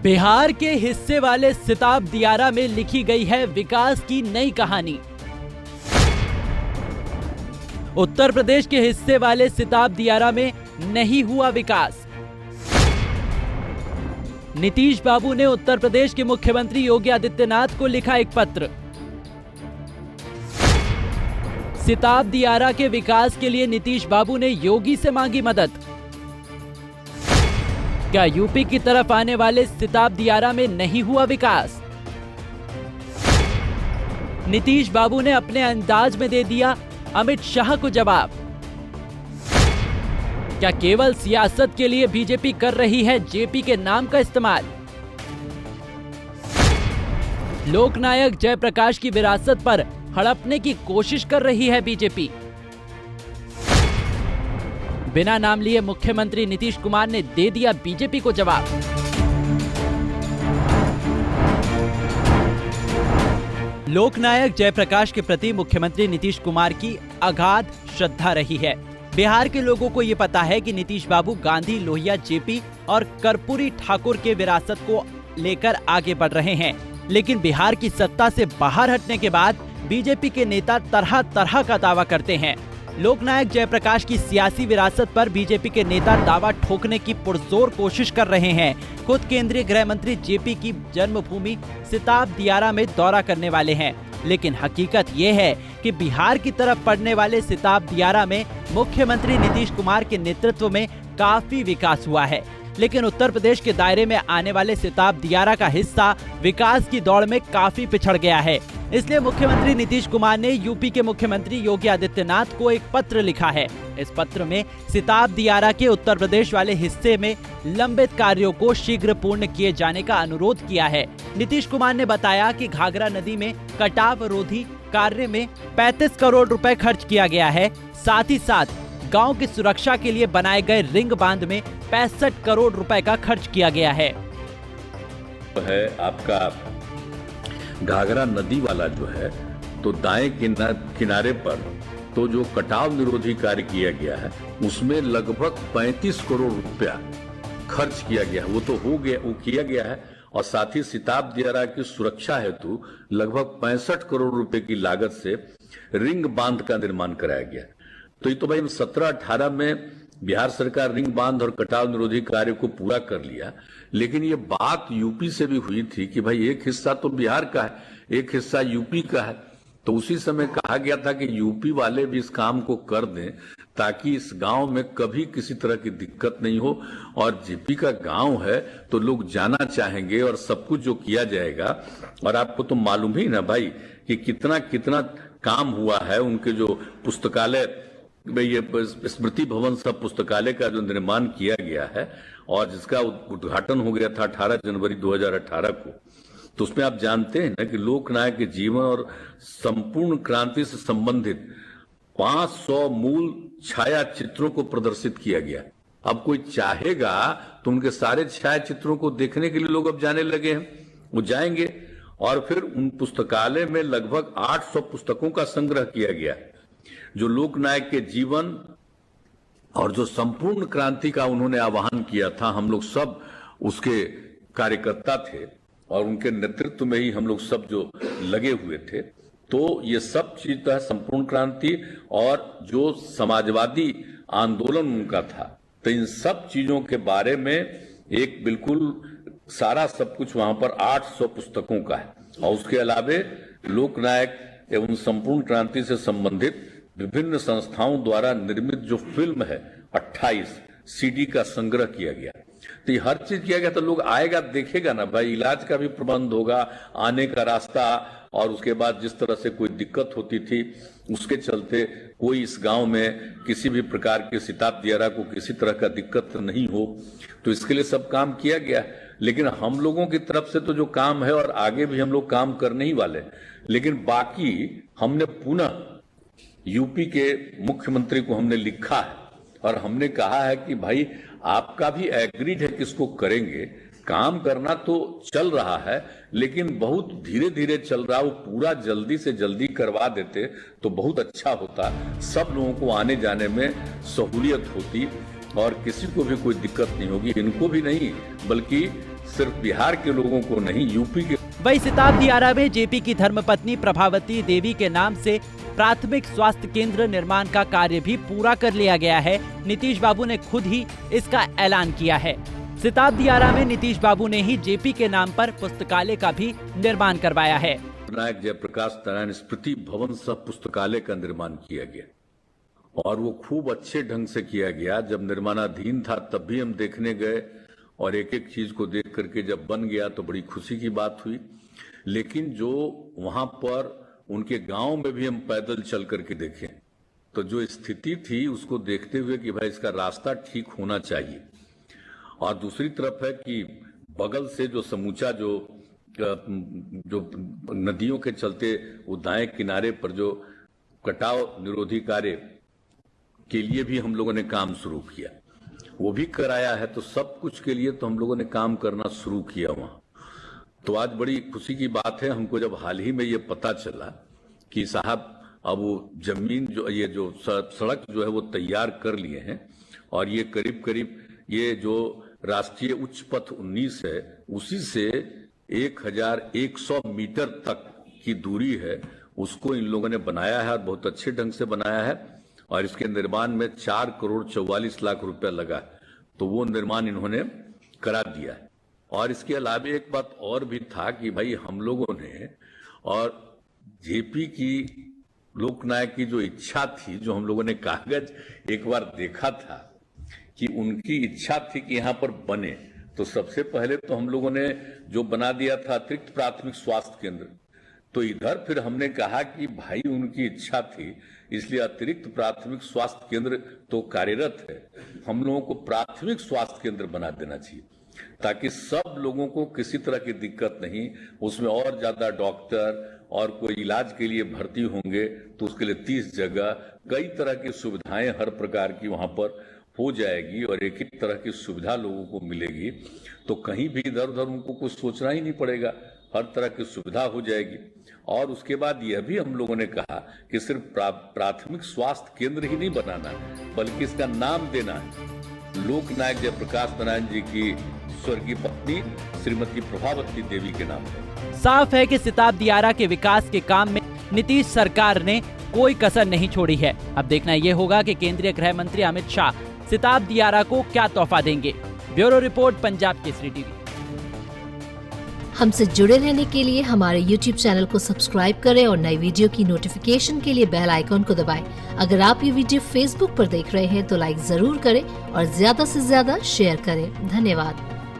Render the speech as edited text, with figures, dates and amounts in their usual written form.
बिहार के हिस्से वाले सिताब दियारा में लिखी गई है विकास की नई कहानी। उत्तर प्रदेश के हिस्से वाले सिताब दियारा में नहीं हुआ विकास। नीतीश बाबू ने उत्तर प्रदेश के मुख्यमंत्री योगी आदित्यनाथ को लिखा एक पत्र। सिताब दियारा के विकास के लिए नीतीश बाबू ने योगी से मांगी मदद। क्या यूपी की तरफ आने वाले सिताब दियारा में नहीं हुआ विकास? नीतीश बाबू ने अपने अंदाज में दे दिया अमित शाह को जवाब। क्या केवल सियासत के लिए बीजेपी कर रही है जेपी के नाम का इस्तेमाल? लोकनायक जयप्रकाश की विरासत पर हड़पने की कोशिश कर रही है बीजेपी। बिना नाम लिए मुख्यमंत्री नीतीश कुमार ने दे दिया बीजेपी को जवाब। लोकनायक जयप्रकाश के प्रति मुख्यमंत्री नीतीश कुमार की अगाध श्रद्धा रही है। बिहार के लोगों को ये पता है कि नीतीश बाबू गांधी, लोहिया, जेपी और कर्पूरी ठाकुर के विरासत को लेकर आगे बढ़ रहे हैं। लेकिन बिहार की सत्ता से बाहर हटने के बाद बीजेपी के नेता तरह तरह का दावा करते हैं। लोकनायक जयप्रकाश की सियासी विरासत पर बीजेपी के नेता दावा ठोकने की पुरजोर कोशिश कर रहे हैं। खुद केंद्रीय गृह मंत्री जेपी की जन्मभूमि सिताब दियारा में दौरा करने वाले हैं। लेकिन हकीकत ये है कि बिहार की तरफ पड़ने वाले सिताब दियारा में मुख्यमंत्री नीतीश कुमार के नेतृत्व में काफी विकास हुआ है। लेकिन उत्तर प्रदेश के दायरे में आने वाले सिताब दियारा का हिस्सा विकास की दौड़ में काफी पिछड़ गया है। इसलिए मुख्यमंत्री नीतीश कुमार ने यूपी के मुख्यमंत्री योगी आदित्यनाथ को एक पत्र लिखा है। इस पत्र में सिताब दियारा के उत्तर प्रदेश वाले हिस्से में लंबित कार्यों को शीघ्र पूर्ण किए जाने का अनुरोध किया है। नीतीश कुमार ने बताया कि घाघरा नदी में कटाव रोधी कार्य में 35 करोड़ रुपए खर्च किया गया है। साथ ही साथ गांव की सुरक्षा के लिए बनाए गए रिंग बांध में 65 करोड़ रुपए का खर्च किया गया है। आपका घाघरा नदी वाला जो है तो दाएं किनारे पर तो जो कटाव निरोधी कार्य किया गया है उसमें लगभग 35 करोड़ रुपया खर्च किया गया। वो तो हो गया, वो किया गया है। और साथ ही सिताब दियारा की सुरक्षा हेतु लगभग 65 करोड़ रुपए की लागत से रिंग बांध का निर्माण कराया गया। तो ये तो भाई 17-18 में बिहार सरकार रिंग बांध और कटाव निरोधी कार्य को पूरा कर लिया। लेकिन ये बात यूपी से भी हुई थी कि भाई एक हिस्सा तो बिहार का है, एक हिस्सा यूपी का है। तो उसी समय कहा गया था कि यूपी वाले भी इस काम को कर दें ताकि इस गांव में कभी किसी तरह की दिक्कत नहीं हो। और जेपी का गांव है तो लोग जाना चाहेंगे और सब कुछ जो किया जाएगा। और आपको तो मालूम ही ना भाई कि कितना कितना काम हुआ है। उनके जो पुस्तकालय, ये स्मृति भवन सब पुस्तकालय का जो निर्माण किया गया है और जिसका उद्घाटन हो गया था 18 जनवरी 2018 को। तो उसमें आप जानते हैं ना कि लोकनायक के जीवन और संपूर्ण क्रांति से संबंधित 500 मूल छाया चित्रों को प्रदर्शित किया गया। अब कोई चाहेगा तो उनके सारे छाया चित्रों को देखने के लिए लोग अब जाने लगे हैं, वो जाएंगे। और फिर उन पुस्तकालय में लगभग 800 पुस्तकों का संग्रह किया गया जो लोकनायक के जीवन और जो संपूर्ण क्रांति का उन्होंने आह्वान किया था। हम लोग सब उसके कार्यकर्ता थे और उनके नेतृत्व में ही हम लोग सब जो लगे हुए थे। तो ये सब चीज तो है संपूर्ण क्रांति और जो समाजवादी आंदोलन उनका था। तो इन सब चीजों के बारे में एक बिल्कुल सारा सब कुछ वहां पर 800 पुस्तकों का है। और उसके अलावे लोकनायक एवं संपूर्ण क्रांति से संबंधित विभिन्न संस्थाओं द्वारा निर्मित जो फिल्म है 28 सीडी का संग्रह किया गया। तो ये हर चीज किया गया। तो लोग आएगा देखेगा ना भाई, इलाज का भी प्रबंध होगा, आने का रास्ता। और उसके बाद जिस तरह से कोई दिक्कत होती थी उसके चलते कोई इस गांव में किसी भी प्रकार के सिताब दियारा को किसी तरह का दिक्कत नहीं हो, तो इसके लिए सब काम किया गया। लेकिन हम लोगों की तरफ से तो जो काम है और आगे भी हम लोग काम करने ही वाले। लेकिन बाकी हमने पुनः यूपी के मुख्यमंत्री को हमने लिखा है और हमने कहा है कि भाई आपका भी एग्रीड है कि इसको करेंगे। काम करना तो चल रहा है लेकिन बहुत धीरे धीरे चल रहा है। वो पूरा जल्दी से जल्दी करवा देते तो बहुत अच्छा होता। सब लोगों को आने जाने में सहूलियत होती और किसी को भी कोई दिक्कत नहीं होगी। इनको भी नहीं बल्कि सिर्फ बिहार के लोगों को नहीं, यूपी के। वही सिताब दियारा में जेपी की धर्मपत्नी प्रभावती देवी के नाम से प्राथमिक स्वास्थ्य केंद्र निर्माण का कार्य भी पूरा कर लिया गया है। नीतीश बाबू ने खुद ही इसका ऐलान किया है। सिताब दियारा में नीतीश बाबू ने ही जेपी के नाम पर पुस्तकालय का भी निर्माण करवाया है। विनायक जयप्रकाश नारायण स्मृति भवन सह पुस्तकालय का निर्माण किया गया और वो खूब अच्छे ढंग से किया गया। जब निर्माणाधीन था तब भी हम देखने गए और एक एक चीज को देख करके जब बन गया तो बड़ी खुशी की बात हुई। लेकिन जो वहां पर उनके गांव में भी हम पैदल चल करके देखें तो जो स्थिति थी उसको देखते हुए कि भाई इसका रास्ता ठीक होना चाहिए। और दूसरी तरफ है कि बगल से जो समूचा जो नदियों के चलते वो दाएं किनारे पर जो कटाव निरोधी कार्य के लिए भी हम लोगों ने काम शुरू किया, वो भी कराया है। तो सब कुछ के लिए तो हम लोगों ने काम करना शुरू किया वहां। तो आज बड़ी खुशी की बात है हमको जब हाल ही में ये पता चला कि साहब अब वो जमीन जो ये जो सड़क जो है वो तैयार कर लिए हैं और ये करीब करीब ये जो राष्ट्रीय उच्च पथ 19 है उसी से 1100 मीटर तक की दूरी है, उसको इन लोगों ने बनाया है और बहुत अच्छे ढंग से बनाया है। और इसके निर्माण में 4 करोड़ 44 लाख रुपया लगा, तो वो निर्माण इन्होंने करा दिया है। और इसके अलावा एक बात और भी था कि भाई हम लोगों ने और जेपी की लोकनायक की जो इच्छा थी, जो हम लोगों ने कागज एक बार देखा था कि उनकी इच्छा थी कि यहाँ पर बने, तो सबसे पहले तो हम लोगों ने जो बना दिया था अतिरिक्त प्राथमिक स्वास्थ्य केंद्र। तो इधर फिर हमने कहा कि भाई उनकी इच्छा थी इसलिए अतिरिक्त प्राथमिक स्वास्थ्य केंद्र तो कार्यरत है, हम लोगों को प्राथमिक स्वास्थ्य केंद्र बना देना चाहिए ताकि सब लोगों को किसी तरह की दिक्कत नहीं, उसमें और ज्यादा डॉक्टर और कोई इलाज के लिए भर्ती होंगे तो उसके लिए 30 जगह कई तरह की सुविधाएं हर प्रकार की वहां पर हो जाएगी और एक एक तरह की सुविधा लोगों को मिलेगी। तो कहीं भी इधर उधर उनको कुछ सोचना ही नहीं पड़ेगा, हर तरह की सुविधा हो जाएगी। और उसके बाद यह भी हम लोगों ने कहा कि सिर्फ प्राथमिक स्वास्थ्य केंद्र ही नहीं बनाना बल्कि इसका नाम देना है लोकनायक जयप्रकाश नारायण जी की स्वर्गीय पत्नी श्रीमती प्रभावती देवी के नाम पर। साफ है कि सिताब दियारा के विकास के काम में नीतीश सरकार ने कोई कसर नहीं छोड़ी है। अब देखना यह होगा कि केंद्रीय गृह मंत्री अमित शाह सिताब दियारा को क्या तोहफा देंगे। Bureau report, Punjab Kesari TV. हमसे जुड़े रहने के लिए हमारे YouTube चैनल को सब्सक्राइब करें और नई वीडियो की नोटिफिकेशन के लिए बेल आइकॉन को दबाएं। अगर आप ये वीडियो Facebook पर देख रहे हैं तो लाइक जरूर करें और ज्यादा से ज्यादा शेयर करें। धन्यवाद।